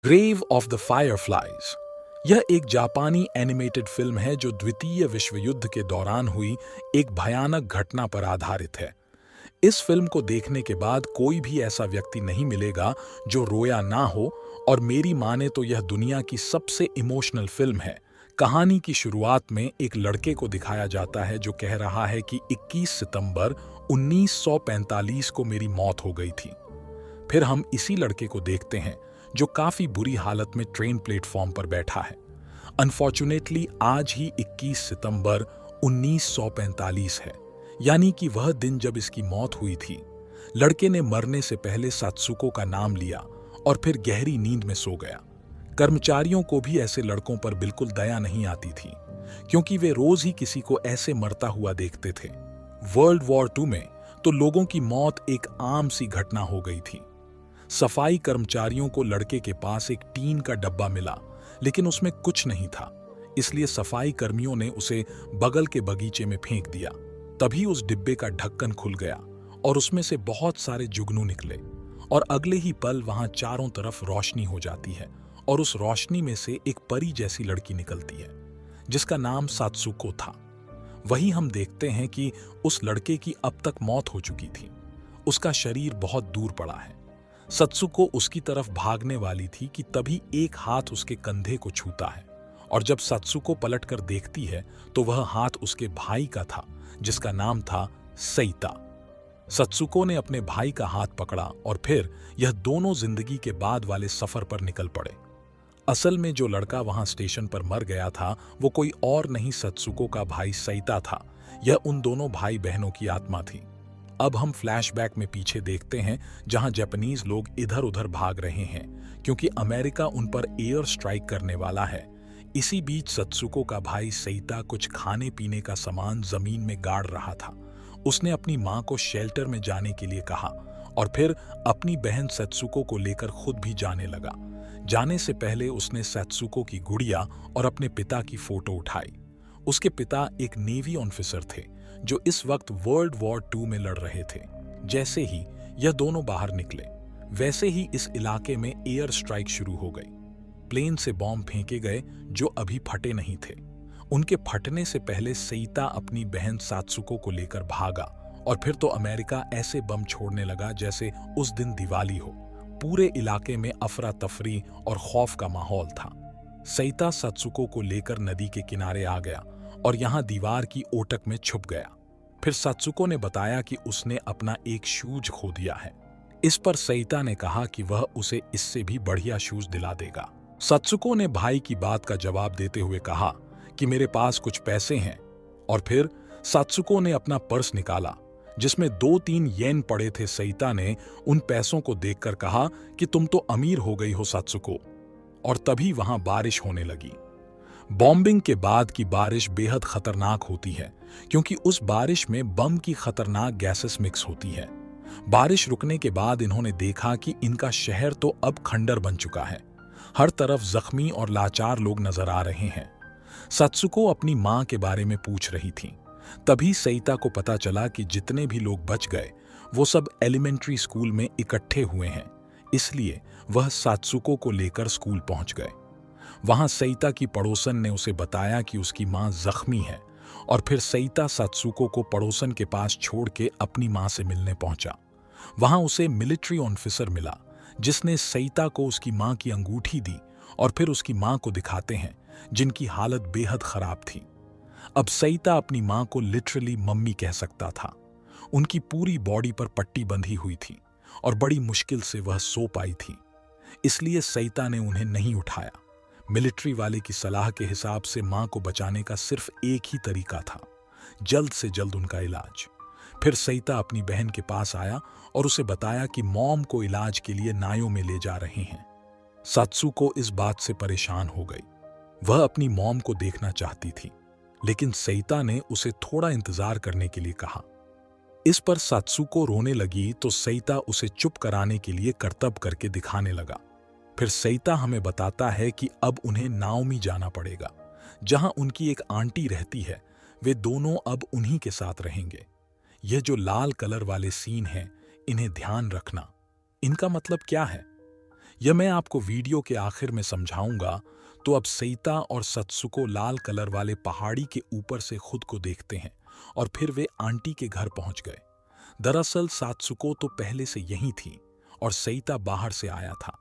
Grave of the fireflies. यह एक जापानी एनिमेटेड फिल्म है जो द्वितीय विश्व युद्ध के दौरान हुई एक भयानक घटना पर आधारित है। इस फिल्म को देखने के बाद कोई भी ऐसा व्यक्ति नहीं मिलेगा जो रोया ना हो, और मेरी माने तो यह दुनिया की सबसे इमोशनल फिल्म है। कहानी की शुरुआत में एक लड़के को दिखाया जाता है जो कह रहा है कि 21 सितंबर 1945 को मेरी मौत हो गई थी। फिर हम इसी लड़के को देखते हैं जो काफी बुरी हालत में ट्रेन प्लेटफॉर्म पर बैठा है। अनफॉर्चुनेटली आज ही 21 सितंबर 1945 है, यानी कि वह दिन जब इसकी मौत हुई थी। लड़के ने मरने से पहले सात्सुको का नाम लिया और फिर गहरी नींद में सो गया। कर्मचारियों को भी ऐसे लड़कों पर बिल्कुल दया नहीं आती थी, क्योंकि वे रोज ही किसी को ऐसे मरता हुआ देखते थे। वर्ल्ड वॉर 2 में तो लोगों की मौत एक आम सी घटना हो गई थी। सफाई कर्मचारियों को लड़के के पास एक टीन का डब्बा मिला, लेकिन उसमें कुछ नहीं था, इसलिए सफाई कर्मियों ने उसे बगल के बगीचे में फेंक दिया। तभी उस डिब्बे का ढक्कन खुल गया और उसमें से बहुत सारे जुगनू निकले, और अगले ही पल वहां चारों तरफ रोशनी हो जाती है और उस रोशनी में से एक परी जैसी लड़की निकलती है जिसका नाम सात्सुको था। वही हम देखते हैं कि उस लड़के की अब तक मौत हो चुकी थी। उसका शरीर बहुत दूर पड़ा है। सत्सुको उसकी तरफ भागने वाली थी कि तभी एक हाथ उसके कंधे को छूता है, और जब सत्सुको पलटकर देखती है तो वह हाथ उसके भाई का था जिसका नाम था सेइता। सत्सुको ने अपने भाई का हाथ पकड़ा और फिर यह दोनों जिंदगी के बाद वाले सफर पर निकल पड़े। असल में जो लड़का वहां स्टेशन पर मर गया था वो कोई और नहीं सत्सुको का भाई सेइता था। यह उन दोनों भाई बहनों की आत्मा थी। अब हम फ्लैशबैक में पीछे देखते हैं जहां जापानीज लोग इधर उधर भाग रहे हैं क्योंकि अमेरिका उन पर एयर स्ट्राइक करने वाला है। इसी बीच सत्सुको का भाई सेइता कुछ खाने पीने का सामान जमीन में गाड़ रहा था। उसने अपनी मां को शेल्टर में जाने के लिए कहा और फिर अपनी बहन सत्सुको को लेकर खुद भी जाने लगा। जाने से पहले उसने सत्सुको की गुड़िया और अपने पिता की फोटो उठाई। उसके पिता एक नेवी ऑफिसर थे जो इस वक्त वर्ल्ड वॉर 2 में लड़ रहे थे। जैसे ही यह दोनों बाहर निकले, वैसे ही इस इलाके में एयर स्ट्राइक शुरू हो गई। प्लेन से बॉम्ब फेंके गए जो अभी फटे नहीं थे। उनके फटने से पहले सेइता अपनी बहन सात्सुको को लेकर भागा, और फिर तो अमेरिका ऐसे बम छोड़ने लगा जैसे उस दिन दिवाली हो। पूरे इलाके में अफरा तफरी और खौफ का माहौल था। सेइता सात्सुको को लेकर नदी के किनारे आ गया और यहां दीवार की ओटक में छुप गया। फिर सात्सुको ने बताया कि उसने अपना एक शूज खो दिया है। इस पर सेइता ने कहा कि वह उसे इससे भी बढ़िया शूज दिला देगा। सात्सुको ने भाई की बात का जवाब देते हुए कहा कि मेरे पास कुछ पैसे हैं, और फिर सात्सुको ने अपना पर्स निकाला जिसमें 2-3 येन पड़े थे। सेइता ने उन पैसों को देखकर कहा कि तुम तो अमीर हो गई हो सात्सुको। और तभी वहां बारिश होने लगी। बॉम्बिंग के बाद की बारिश बेहद खतरनाक होती है क्योंकि उस बारिश में बम की खतरनाक गैसेस मिक्स होती है। बारिश रुकने के बाद इन्होंने देखा कि इनका शहर तो अब खंडर बन चुका है। हर तरफ जख्मी और लाचार लोग नजर आ रहे हैं। सत्सुको अपनी मां के बारे में पूछ रही थी। तभी सेइता को पता चला कि जितने भी लोग बच गए वो सब एलिमेंट्री स्कूल में इकट्ठे हुए हैं, इसलिए वह सात्सुको को लेकर स्कूल पहुंच गए। वहां सेइता की पड़ोसन ने उसे बताया कि उसकी मां जख्मी है, और फिर सेइता सात्सुको को पड़ोसन के पास छोड़ के अपनी मां से मिलने पहुंचा। वहां उसे मिलिट्री ऑफिसर मिला जिसने सेइता को उसकी मां की अंगूठी दी, और फिर उसकी मां को दिखाते हैं जिनकी हालत बेहद खराब थी। अब सेइता अपनी मां को लिटरली मम्मी कह सकता था। उनकी पूरी बॉडी पर पट्टी बंधी हुई थी और बड़ी मुश्किल से वह सो पाई थी, इसलिए सेइता ने उन्हें नहीं उठाया। मिलिट्री वाले की सलाह के हिसाब से मां को बचाने का सिर्फ एक ही तरीका था, जल्द से जल्द उनका इलाज। फिर सेइता अपनी बहन के पास आया और उसे बताया कि मॉम को इलाज के लिए नायो में ले जा रहे हैं। सात्सुको इस बात से परेशान हो गई। वह अपनी मॉम को देखना चाहती थी, लेकिन सेइता ने उसे थोड़ा इंतजार करने के लिए कहा। इस पर सात्सुको रोने लगी तो सेइता उसे चुप कराने के लिए करतब करके दिखाने लगा। फिर सेइता हमें बताता है कि अब उन्हें नाओमी जाना पड़ेगा, जहां उनकी एक आंटी रहती है। वे दोनों अब उन्हीं के साथ रहेंगे। यह जो लाल कलर वाले सीन हैं, इन्हें ध्यान रखना। इनका मतलब क्या है? यह मैं आपको वीडियो के आखिर में समझाऊंगा। तो अब सईता और सत्सुको लाल कलर वाले पहाड़ी के ऊपर से खुद को देखते हैं और फिर वे आंटी के घर पहुंच गए। दरअसल सात्सुको तो पहले से यहीं थी और सईता बाहर से आया था।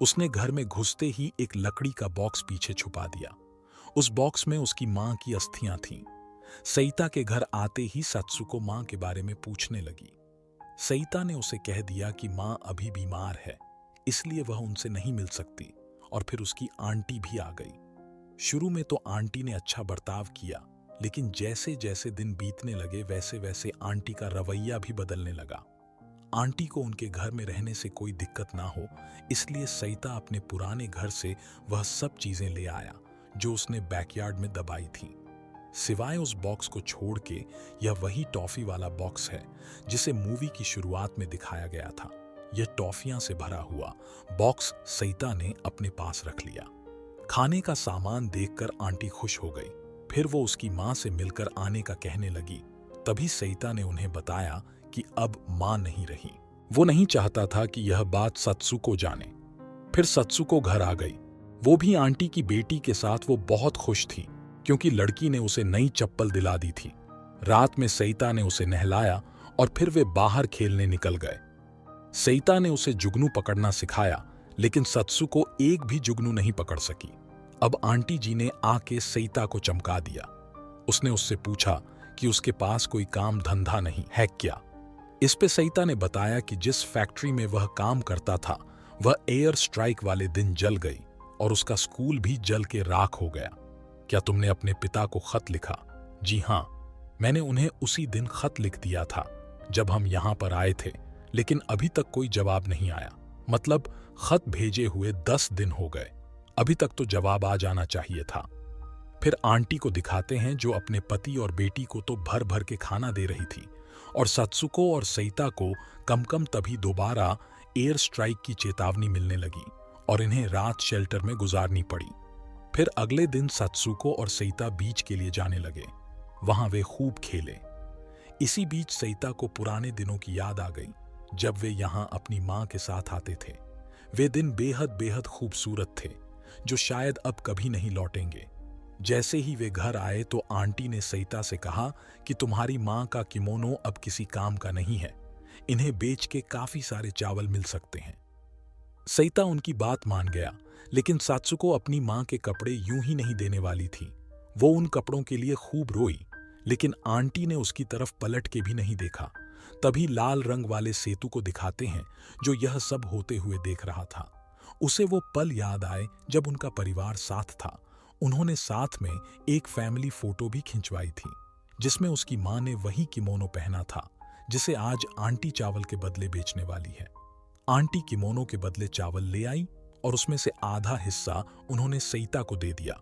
उसने घर में घुसते ही एक लकड़ी का बॉक्स पीछे छुपा दिया। उस बॉक्स में उसकी मां की अस्थियां थीं। सईता के घर आते ही सात्सुको मां के बारे में पूछने लगी। सईता ने उसे कह दिया कि मां अभी बीमार है, इसलिए वह उनसे नहीं मिल सकती। और फिर उसकी आंटी भी आ गई। शुरू में तो आंटी ने अच्छा बर्ताव किया, लेकिन जैसे जैसे दिन बीतने लगे वैसे वैसे आंटी का रवैया भी बदलने लगा। आंटी को उनके घर में रहने से कोई दिक्कत ना हो, इसलिए सईता अपने पुराने घर से वह सब चीजें ले आया जो उसने बैकयार्ड में दबाई थी। सिवाय उस बॉक्स को छोड़ के, यह वही टॉफी वाला बॉक्स है जिसे मूवी की शुरुआत में दिखाया गया था। यह टॉफियां से भरा हुआ बॉक्स सईता ने अपने पास रख लिया। खाने का सामान देखकर आंटी खुश हो गई। फिर वो उसकी मां से मिलकर आने का कहने लगी। तभी सईता ने उन्हें बताया कि अब मां नहीं रही। वो नहीं चाहता था कि यह बात सत्सुको जाने। फिर सत्सुको घर आ गई। वो भी आंटी की बेटी के साथ वो बहुत खुश थी, क्योंकि लड़की ने उसे नई चप्पल दिला दी थी। रात में सईता ने उसे नहलाया और फिर वे बाहर खेलने निकल गए। सईता ने उसे जुगनू पकड़ना सिखाया, लेकिन सत्सुको एक भी जुगनू नहीं पकड़ सकी। अब आंटी जी ने आके सईता को चमका दिया। उसने उससे पूछा कि उसके पास कोई काम धंधा नहीं है क्या। इस पे सईता ने बताया कि जिस फैक्ट्री में वह काम करता था वह एयर स्ट्राइक वाले दिन जल गई और उसका स्कूल भी जल के राख हो गया। क्या तुमने अपने पिता को खत लिखा? जी हाँ, मैंने उन्हें उसी दिन खत लिख दिया था जब हम यहाँ पर आए थे, लेकिन अभी तक कोई जवाब नहीं आया। मतलब खत भेजे हुए 10 दिन हो गए, अभी तक तो जवाब आ जाना चाहिए था। फिर आंटी को दिखाते हैं जो अपने पति और बेटी को तो भर भर के खाना दे रही थी, और सत्सुको और सईता को कम कम तभी दोबारा एयर स्ट्राइक की चेतावनी मिलने लगी और इन्हें रात शेल्टर में गुजारनी पड़ी। फिर अगले दिन सत्सुको और सईता बीच के लिए जाने लगे। वहां वे खूब खेले। इसी बीच सईता को पुराने दिनों की याद आ गई, जब वे यहाँ अपनी माँ के साथ आते थे। वे दिन बेहद बेहद खूबसूरत थे, जो शायद अब कभी नहीं लौटेंगे। जैसे ही वे घर आए तो आंटी ने सईता से कहा कि तुम्हारी माँ का किमोनो अब किसी काम का नहीं है, इन्हें बेच के काफी सारे चावल मिल सकते हैं। सईता उनकी बात मान गया, लेकिन सात्सुको अपनी माँ के कपड़े यूं ही नहीं देने वाली थी। वो उन कपड़ों के लिए खूब रोई, लेकिन आंटी ने उसकी तरफ पलट के भी नहीं देखा। तभी लाल रंग वाले सेतु को दिखाते हैं, जो यह सब होते हुए देख रहा था। उसे वो पल याद आए जब उनका परिवार साथ था। उन्होंने साथ में एक फैमिली फोटो भी खिंचवाई थी, जिसमें उसकी माँ ने वही किमोनो पहना था जिसे आज आंटी चावल के बदले बेचने वाली है। आंटी किमोनो के बदले चावल ले आई और उसमें से आधा हिस्सा उन्होंने सईता को दे दिया।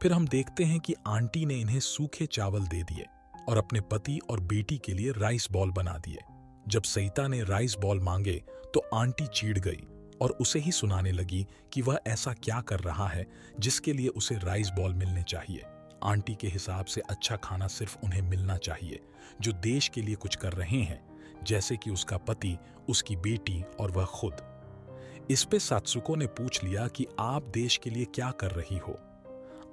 फिर हम देखते हैं कि आंटी ने इन्हें सूखे चावल दे दिए और अपने पति और बेटी के लिए राइस बॉल बना दिए। जब सईता ने राइस बॉल मांगे तो आंटी चिढ़ गई और उसे ही सुनाने लगी कि वह ऐसा क्या कर रहा है जिसके लिए उसे राइस बॉल मिलने चाहिए। आंटी के हिसाब से अच्छा खाना सिर्फ उन्हें मिलना चाहिए जो देश के लिए कुछ कर रहे हैं, जैसे कि उसका पति, उसकी बेटी और वह खुद। इस पे सात्सुको ने पूछ लिया कि आप देश के लिए क्या कर रही हो।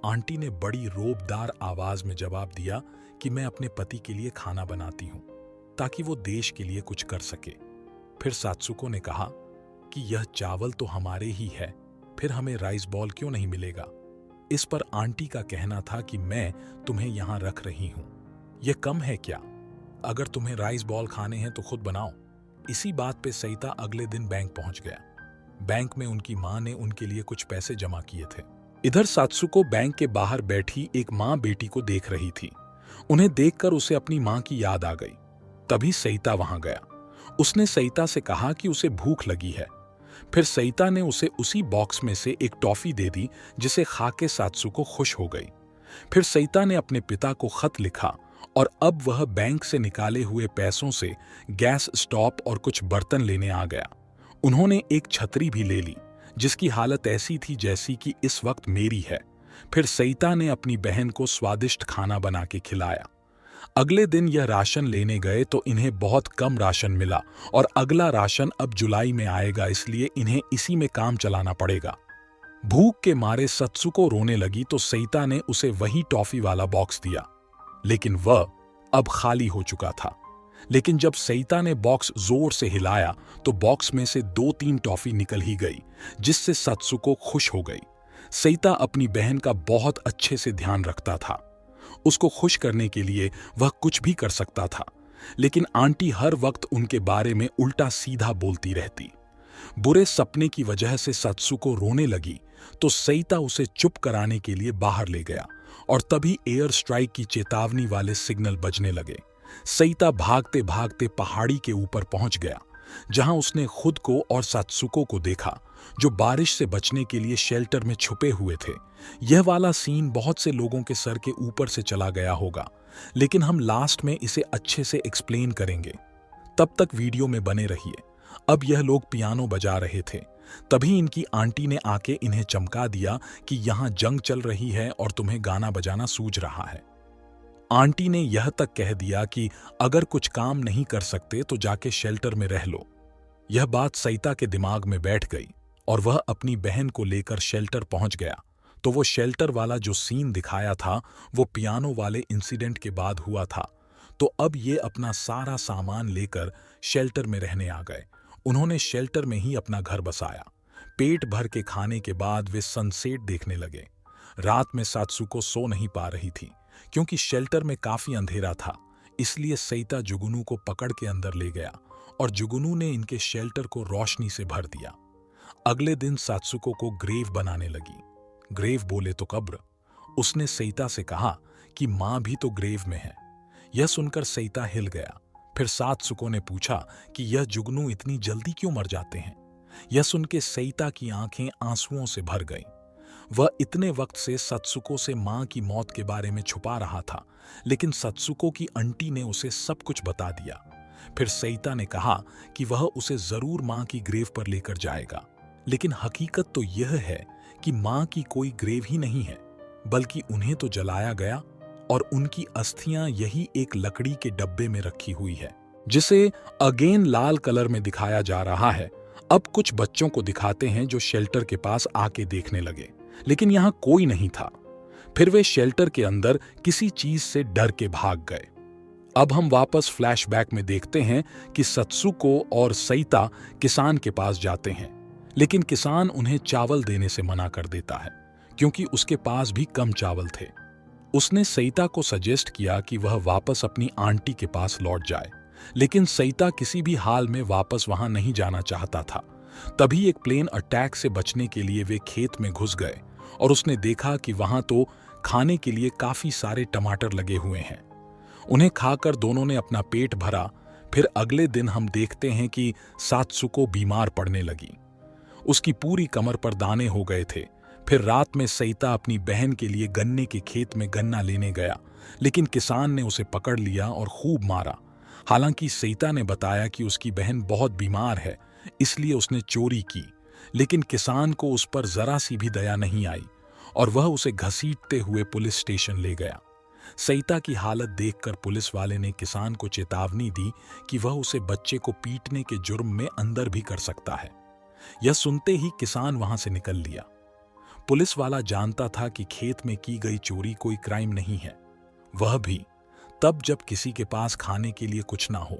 आंटी ने बड़ी रोबदार आवाज में जवाब दिया कि मैं अपने पति के लिए खाना बनाती हूं ताकि वो देश के लिए कुछ कर सके। फिर सात्सुको ने कहा कि यह चावल तो हमारे ही है, फिर हमें राइस बॉल क्यों नहीं मिलेगा। इस पर आंटी का कहना था कि मैं तुम्हें यहां रख रही हूं, यह कम है क्या? अगर तुम्हें राइस बॉल खाने हैं तो खुद बनाओ। इसी बात पे सईता अगले दिन बैंक पहुंच गया। बैंक में उनकी मां ने उनके लिए कुछ पैसे जमा किए थे। इधर सात्सुको बैंक के बाहर बैठी एक मां बेटी को देख रही थी। उन्हें देखकर उसे अपनी मां की याद आ गई। तभी सईता वहां गया। उसने सईता से कहा कि उसे भूख लगी है। फिर सईता ने उसे उसी बॉक्स में से एक टॉफी दे दी, जिसे खा के सात्सुको खुश हो गई। फिर सईता ने अपने पिता को खत लिखा और अब वह बैंक से निकाले हुए पैसों से गैस स्टोव और कुछ बर्तन लेने आ गया। उन्होंने एक छतरी भी ले ली, जिसकी हालत ऐसी थी जैसी कि इस वक्त मेरी है। फिर सईता ने अपनी बहन को स्वादिष्ट खाना बना के खिलाया। अगले दिन यह राशन लेने गए तो इन्हें बहुत कम राशन मिला और अगला राशन अब जुलाई में आएगा, इसलिए इन्हें इसी में काम चलाना पड़ेगा। भूख के मारे सत्सुको रोने लगी तो सईता ने उसे वही टॉफी वाला बॉक्स दिया, लेकिन वह अब खाली हो चुका था। लेकिन जब सईता ने बॉक्स जोर से हिलाया तो बॉक्स में से 2-3 टॉफी निकल ही गई, जिससे सत्सुको खुश हो गई। सईता अपनी बहन का बहुत अच्छे से ध्यान रखता था। उसको खुश करने के लिए वह कुछ भी कर सकता था, लेकिन आंटी हर वक्त उनके बारे में उल्टा सीधा बोलती रहती। बुरे सपने की वजह से सत्सुको रोने लगी तो सईता उसे चुप कराने के लिए बाहर ले गया और तभी एयर स्ट्राइक की चेतावनी वाले सिग्नल बजने लगे। सईता भागते भागते पहाड़ी के ऊपर पहुंच गया, जहां उसने खुद को और सत्सुको को देखा, जो बारिश से बचने के लिए शेल्टर में छुपे हुए थे। यह वाला सीन बहुत से लोगों के सर के ऊपर से चला गया होगा, लेकिन हम लास्ट में इसे अच्छे से एक्सप्लेन करेंगे। तब तक वीडियो में बने रहिए। अब यह लोग पियानो बजा रहे थे, तभी इनकी आंटी ने आके इन्हें चमका दिया कि यहां जंग चल रही है और तुम्हें गाना बजाना सूझ रहा है। आंटी ने यह तक कह दिया कि अगर कुछ काम नहीं कर सकते तो जाके शेल्टर में रह लो। यह बात सईता के दिमाग में बैठ गई और वह अपनी बहन को लेकर शेल्टर पहुंच गया। तो वो शेल्टर वाला जो सीन दिखाया था वो पियानो वाले इंसिडेंट के बाद हुआ था। तो अब ये अपना सारा सामान लेकर शेल्टर में रहने आ गए। उन्होंने शेल्टर में ही अपना घर बसाया। पेट भर के खाने के बाद वे सनसेट देखने लगे। रात में सात्सुको सो नहीं पा रही थी क्योंकि शेल्टर में काफी अंधेरा था, इसलिए सईता जुगनू को पकड़ के अंदर ले गया और जुगनू ने इनके शेल्टर को रोशनी से भर दिया। अगले दिन सात्सुको को ग्रेव बनाने लगी। ग्रेव बोले तो कब्र। उसने सईता से कहा कि मां भी तो ग्रेव में है। यह सुनकर सईता हिल गया। फिर सात्सुको ने पूछा कि यह जुगनू इतनी जल्दी क्यों मर जाते हैं। यह सुन के सईता की आंखें आंसुओं से भर गईं। वह इतने वक्त से सत्सुको से मां की मौत के बारे में छुपा रहा था, लेकिन सत्सुको की आंटी ने उसे सब कुछ बता दिया। फिर सईता ने कहा कि वह उसे जरूर मां की ग्रेव पर लेकर जाएगा, लेकिन हकीकत तो यह है कि मां की कोई ग्रेव ही नहीं है, बल्कि उन्हें तो जलाया गया और उनकी अस्थियां यही एक लकड़ी के डब्बे में रखी हुई है, जिसे अगेन लाल कलर में दिखाया जा रहा है। अब कुछ बच्चों को दिखाते हैं जो शेल्टर के पास आके देखने लगे, लेकिन यहां कोई नहीं था। फिर वे शेल्टर के अंदर किसी चीज से डर के भाग गए। अब हम वापस फ्लैशबैक में देखते हैं कि सत्सुको और सईता किसान के पास जाते हैं, लेकिन किसान उन्हें चावल देने से मना कर देता है क्योंकि उसके पास भी कम चावल थे। उसने सईता को सजेस्ट किया कि वह वापस अपनी आंटी के पास लौट जाए, लेकिन सईता किसी भी हाल में वापस वहां नहीं जाना चाहता था। तभी एक प्लेन अटैक से बचने के लिए वे खेत में घुस गए और उसने देखा कि वहां तो खाने के लिए काफी सारे टमाटर लगे हुए हैं। उन्हें खाकर दोनों ने अपना पेट भरा। फिर अगले दिन हम देखते हैं कि सात्सुको बीमार पड़ने लगी। उसकी पूरी कमर पर दाने हो गए थे। फिर रात में सईता अपनी बहन के लिए गन्ने के खेत में गन्ना लेने गया, लेकिन किसान ने उसे पकड़ लिया और खूब मारा। हालांकि सईता ने बताया कि उसकी बहन बहुत बीमार है, इसलिए उसने चोरी की, लेकिन किसान को उस पर जरा सी भी दया नहीं आई और वह उसे घसीटते हुए पुलिस स्टेशन ले गया। सईता की हालत देखकर पुलिस वाले ने किसान को चेतावनी दी कि वह उसे बच्चे को पीटने के जुर्म में अंदर भी कर सकता है। यह सुनते ही किसान वहां से निकल लिया। पुलिस वाला जानता था कि खेत में की गई चोरी कोई क्राइम नहीं है, वह भी तब जब किसी के पास खाने के लिए कुछ ना हो।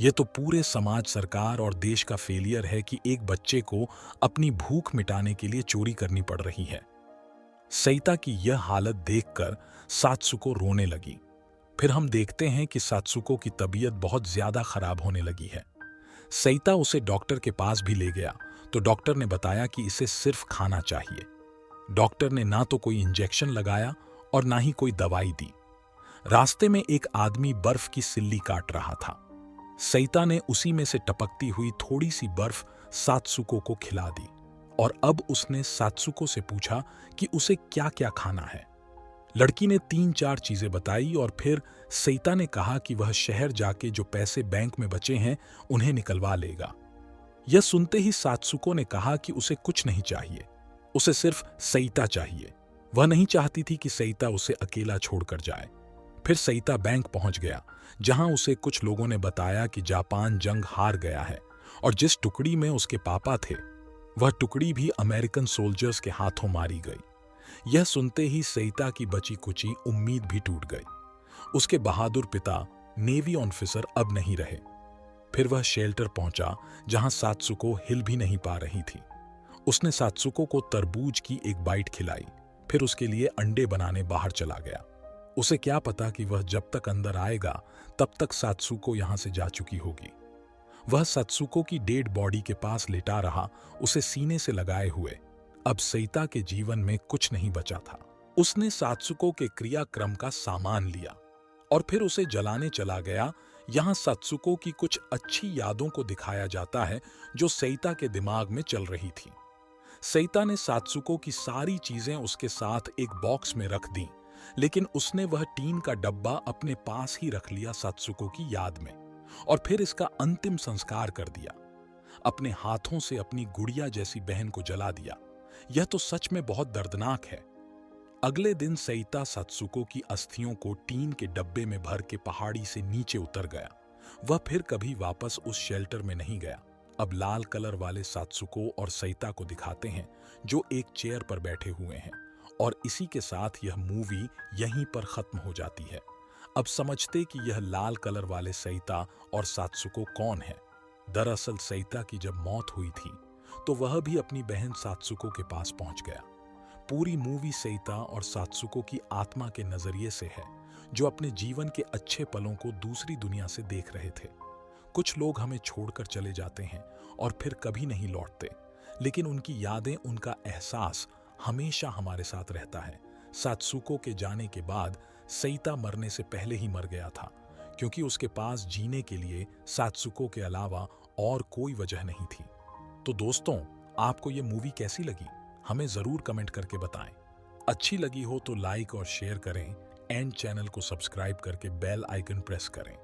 यह तो पूरे समाज, सरकार और देश का फेलियर है कि एक बच्चे को अपनी भूख मिटाने के लिए चोरी करनी पड़ रही है। सईता की यह हालत देखकर सात्सुको रोने लगी। फिर हम देखते हैं कि सात्सुको की तबीयत बहुत ज्यादा खराब होने लगी है। सईता उसे डॉक्टर के पास भी ले गया तो डॉक्टर ने बताया कि इसे सिर्फ खाना चाहिए। डॉक्टर ने ना तो कोई इंजेक्शन लगाया और ना ही कोई दवाई दी। रास्ते में एक आदमी बर्फ की सिल्ली काट रहा था। सईता ने उसी में से टपकती हुई थोड़ी सी बर्फ सात्सुको को खिला दी और अब उसने सात्सुको से पूछा कि उसे क्या क्या खाना है। लड़की ने 3-4 चीजें बताई और फिर सईता ने कहा कि वह शहर जाके जो पैसे बैंक में बचे हैं उन्हें निकलवा लेगा। यह सुनते ही सात्सुको ने कहा कि उसे कुछ नहीं चाहिए, उसे सिर्फ सईता चाहिए। वह नहीं चाहती थी कि सईता उसे अकेला छोड़कर जाए। फिर सईता बैंक पहुंच गया, जहां उसे कुछ लोगों ने बताया कि जापान जंग हार गया है और जिस टुकड़ी में उसके पापा थे, वह टुकड़ी भी अमेरिकन सोल्जर्स के हाथों मारी गई। यह सुनते ही सईता की बची कुची उम्मीद भी टूट गई। उसके बहादुर पिता नेवी ऑफिसर अब नहीं रहे। फिर वह शेल्टर पहुंचा, जहां सात्सुको हिल भी नहीं पा रही थी। उसने सात्सुको को तरबूज की एक बाइट खिलाई, फिर उसके लिए अंडे बनाने बाहर चला गया। उसे क्या पता कि वह जब तक अंदर आएगा तब तक सात्सुको यहां से जा चुकी होगी। वह सात्सुको की डेड बॉडी के पास लेटा रहा, उसे सीने से लगाए हुए। अब सईता के जीवन में कुछ नहीं बचा था। उसने सात्सुको के क्रियाक्रम का सामान लिया और फिर उसे जलाने चला गया। यहाँ सात्सुको की कुछ अच्छी यादों को दिखाया जाता है जो सईता के दिमाग में चल रही थी। सईता ने सात्सुको की सारी चीजें उसके साथ एक बॉक्स में रख दी, लेकिन उसने वह टीन का डब्बा अपने पास ही रख लिया सात्सुको की याद में, और फिर इसका अंतिम संस्कार कर दिया। अपने हाथों से अपनी गुड़िया जैसी बहन को जला दिया। यह तो सच में बहुत दर्दनाक है। अगले दिन सईता सात्सुको की अस्थियों को टीन के डब्बे में भर के पहाड़ी से नीचे उतर गया। वह फिर कभी वापस उस शेल्टर में नहीं गया। अब लाल कलर वाले सात्सुको और सईता को दिखाते हैं, जो एक चेयर पर बैठे हुए हैं, और इसी के साथ यह मूवी यहीं पर खत्म हो जाती है। अब समझते कि यह लाल कलर वाले सईता और सात्सुको कौन है। दरअसल सईता की जब मौत हुई थी तो वह भी अपनी बहन सात्सुको के पास पहुंच गया। पूरी मूवी सईता और सात्सुको की आत्मा के नजरिए से है, जो अपने जीवन के अच्छे पलों को दूसरी दुनिया से देख रहे थे। कुछ लोग हमें छोड़कर चले जाते हैं और फिर कभी नहीं लौटते, लेकिन उनकी यादें, उनका एहसास हमेशा हमारे साथ रहता है। सात्सुको के जाने के बाद सईता मरने से पहले ही मर गया था, क्योंकि उसके पास जीने के लिए सात्सुको के अलावा और कोई वजह नहीं थी। तो दोस्तों, आपको ये मूवी कैसी लगी? हमें जरूर कमेंट करके बताएं। अच्छी लगी हो तो लाइक और शेयर करें, एंड चैनल को सब्सक्राइब करके बेल आइकन प्रेस करें।